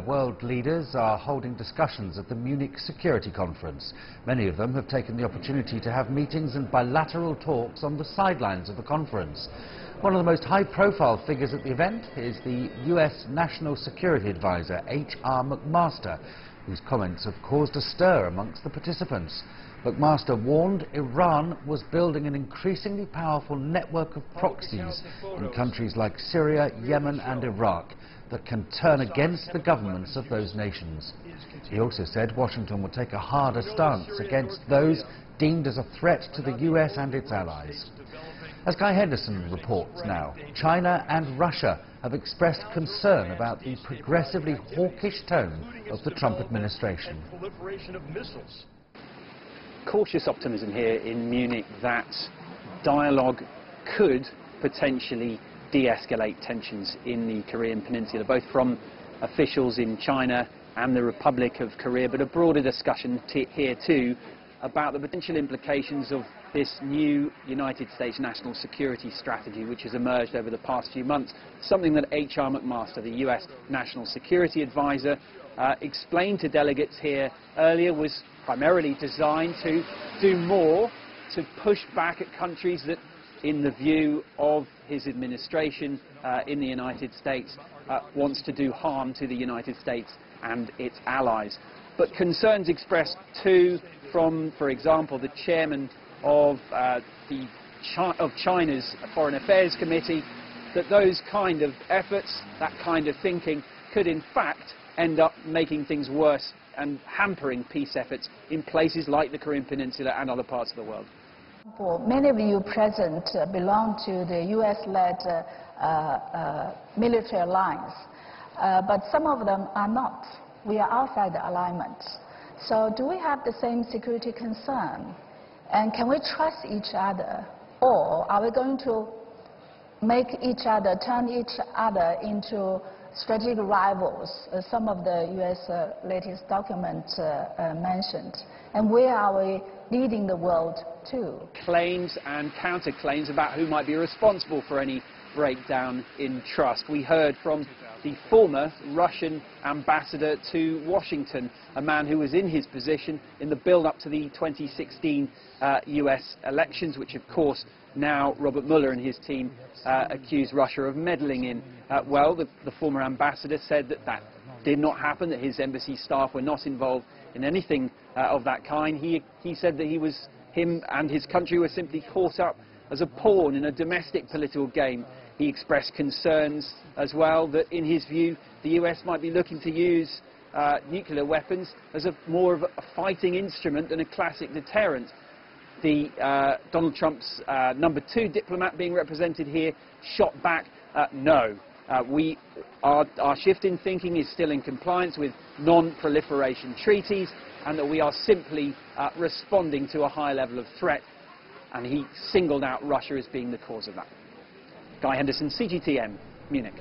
world leaders are holding discussions at the Munich Security Conference. Many of them have taken the opportunity to have meetings and bilateral talks on the sidelines of the conference. One of the most high-profile figures at the event is the US National Security Adviser H.R. McMaster, whose comments have caused a stir amongst the participants. McMaster warned Iran was building an increasingly powerful network of proxies in countries like Syria, Yemen and Iraq that can turn against the governments of those nations. He also said Washington would take a harder stance against those deemed as a threat to the US and its allies. As Guy Henderson reports now, China and Russia have expressed concern about the progressively hawkish tone of the Trump administration. Cautious optimism here in Munich that dialogue could potentially de-escalate tensions in the Korean Peninsula, both from officials in China and the Republic of Korea, but a broader discussion here too about the potential implications of this new United States national security strategy which has emerged over the past few months, something that H.R. McMaster, the US National Security Adviser, explained to delegates here earlier was primarily designed to do more to push back at countries that, in the view of his administration in the United States, wants to do harm to the United States and its allies. But concerns expressed too from, for example, the chairman of China's Foreign Affairs Committee, that those kind of efforts, that kind of thinking, could in fact end up making things worse and hampering peace efforts in places like the Korean Peninsula and other parts of the world. Many of you present belong to the US-led military alliance, but some of them are not. We are outside the alignment. So do we have the same security concern? And can we trust each other? Or are we going to make each other, turn each other into strategic rivals, as some of the US latest documents mentioned? And where are we leading the world to? Claims and counterclaims about who might be responsible for any breakdown in trust. We heard from the former Russian ambassador to Washington, a man who was in his position in the build-up to the 2016 US elections, which of course now Robert Mueller and his team accuse Russia of meddling in. Well, the former ambassador said that that did not happen, that his embassy staff were not involved in anything of that kind. He said that him and his country were simply caught up as a pawn in a domestic political game. He expressed concerns as well that, in his view, the US might be looking to use nuclear weapons as more of a fighting instrument than a classic deterrent. Donald Trump's number 2 diplomat being represented here shot back, no. Our shift in thinking is still in compliance with non-proliferation treaties, and that we are simply responding to a high level of threat. And he singled out Russia as being the cause of that. Guy Henderson, CGTN, Munich.